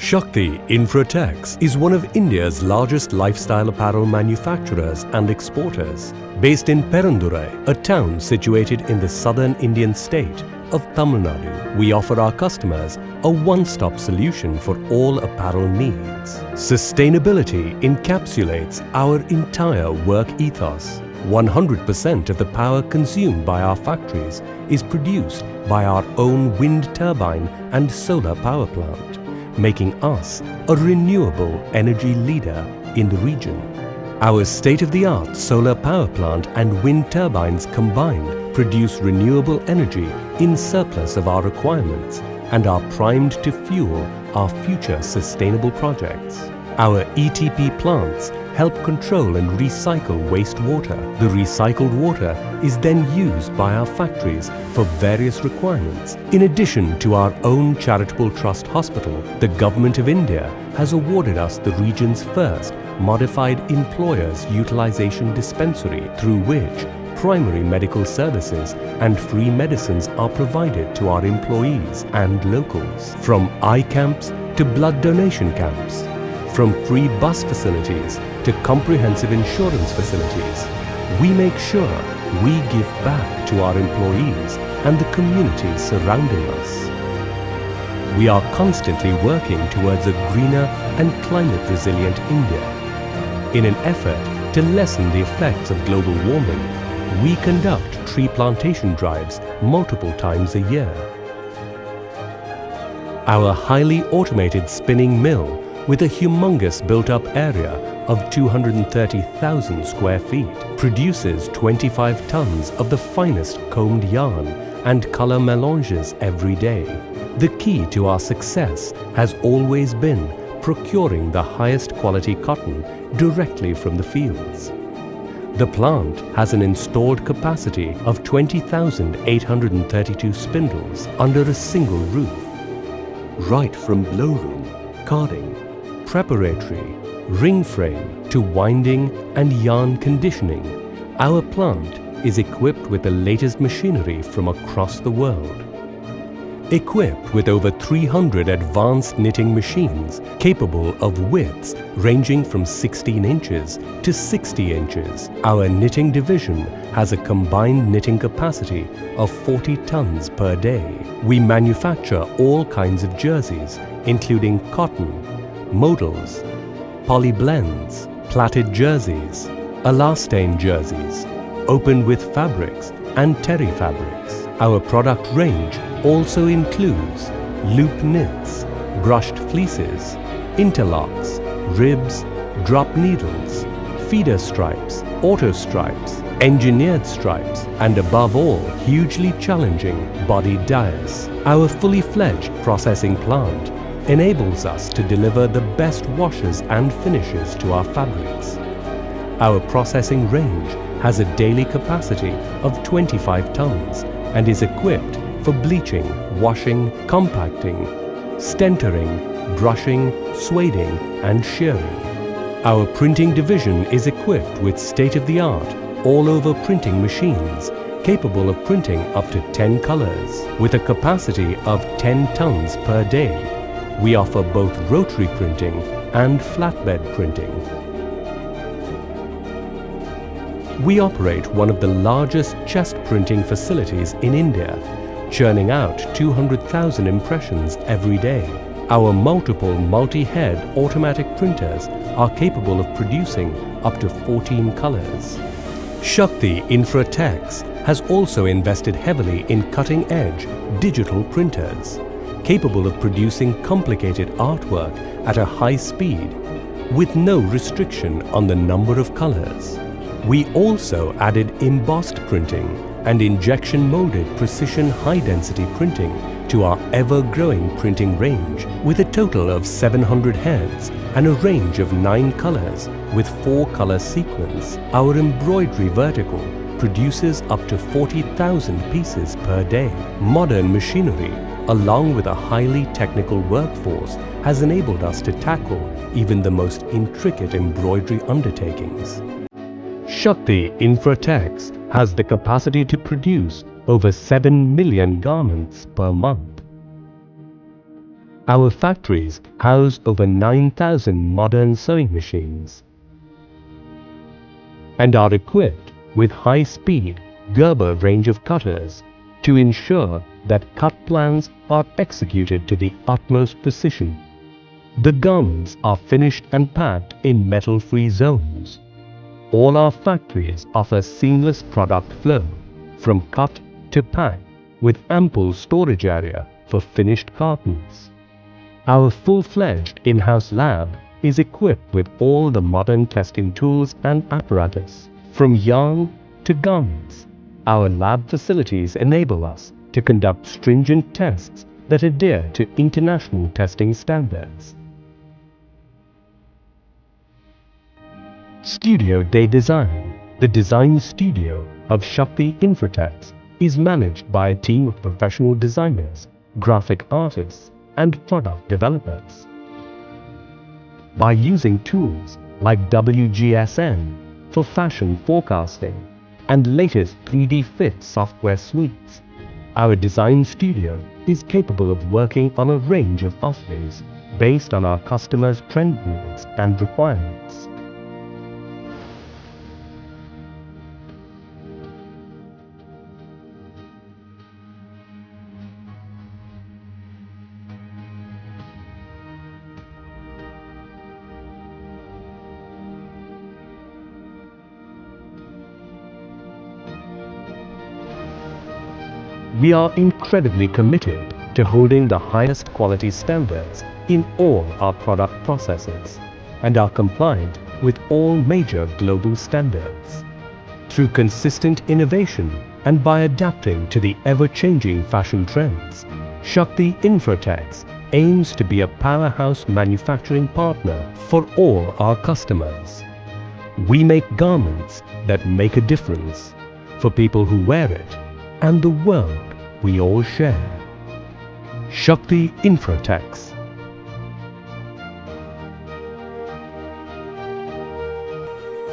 Shakti Infra Tex is one of India's largest lifestyle apparel manufacturers and exporters. Based in Perundurai, a town situated in the southern Indian state of Tamil Nadu, we offer our customers a one-stop solution for all apparel needs. Sustainability encapsulates our entire work ethos. 100% of the power consumed by our factories is produced by our own wind turbine and solar power plant, making us a renewable energy leader in the region. Our state-of-the-art solar power plant and wind turbines combined produce renewable energy in surplus of our requirements and are primed to fuel our future sustainable projects. Our ETP plants help control and recycle wastewater. The recycled water is then used by our factories for various requirements. In addition to our own charitable trust hospital, the Government of India has awarded us the region's first modified employers utilization dispensary, through which primary medical services and free medicines are provided to our employees and locals. From eye camps to blood donation camps, from free bus facilities to comprehensive insurance facilities, we make sure we give back to our employees and the communities surrounding us. We are constantly working towards a greener and climate-resilient India. In an effort to lessen the effects of global warming, we conduct tree plantation drives multiple times a year. Our highly automated spinning mill, with a humongous built-up area of 230,000 square feet, produces 25 tons of the finest combed yarn and color melanges every day. The key to our success has always been procuring the highest quality cotton directly from the fields. The plant has an installed capacity of 20,832 spindles under a single roof. Right from blowroom, carding, preparatory, ring frame to winding and yarn conditioning, our plant is equipped with the latest machinery from across the world. Equipped with over 300 advanced knitting machines capable of widths ranging from 16 inches to 60 inches, our knitting division has a combined knitting capacity of 40 tons per day. We manufacture all kinds of jerseys, including cotton, modals, poly blends, plaited jerseys, elastane jerseys, opened with fabrics and terry fabrics. Our product range also includes loop knits, brushed fleeces, interlocks, ribs, drop needles, feeder stripes, auto stripes, engineered stripes, and above all, hugely challenging body dyes. Our fully fledged processing plant enables us to deliver the best washes and finishes to our fabrics. Our processing range has a daily capacity of 25 tons and is equipped for bleaching, washing, compacting, stentering, brushing, sueding, and shearing. Our printing division is equipped with state-of-the-art all-over printing machines capable of printing up to 10 colors. With a capacity of 10 tons per day, we offer both rotary printing and flatbed printing. We operate one of the largest chest printing facilities in India, churning out 200,000 impressions every day. Our multiple multi-head automatic printers are capable of producing up to 14 colors. Shakti Infra Tex has also invested heavily in cutting-edge digital printers, capable of producing complicated artwork at a high speed with no restriction on the number of colors. We also added embossed printing and injection molded precision high-density printing to our ever-growing printing range, with a total of 700 heads and a range of 9 colors with 4-color sequence. Our embroidery vertical produces up to 40,000 pieces per day. Modern machinery, along with a highly technical workforce, has enabled us to tackle even the most intricate embroidery undertakings. Shakti Infra Tex has the capacity to produce over 7 million garments per month. Our factories house over 9,000 modern sewing machines and are equipped with high-speed Gerber range of cutters to ensure that cut plans are executed to the utmost precision. The garments are finished and packed in metal-free zones. All our factories offer seamless product flow from cut to pack with ample storage area for finished cartons. Our full-fledged in-house lab is equipped with all the modern testing tools and apparatus. From yarn to garments, our lab facilities enable us to conduct stringent tests that adhere to international testing standards. Studio Day Design, the design studio of Shakti Infratex, is managed by a team of professional designers, graphic artists, and product developers. By using tools like WGSN for fashion forecasting and latest 3D Fit software suites, our design studio is capable of working on a range of offerings based on our customers' trend needs and requirements. We are incredibly committed to holding the highest quality standards in all our product processes and are compliant with all major global standards. Through consistent innovation and by adapting to the ever-changing fashion trends, Shakti Infratex aims to be a powerhouse manufacturing partner for all our customers. We make garments that make a difference for people who wear it and the world we all share. Shakti Infratex.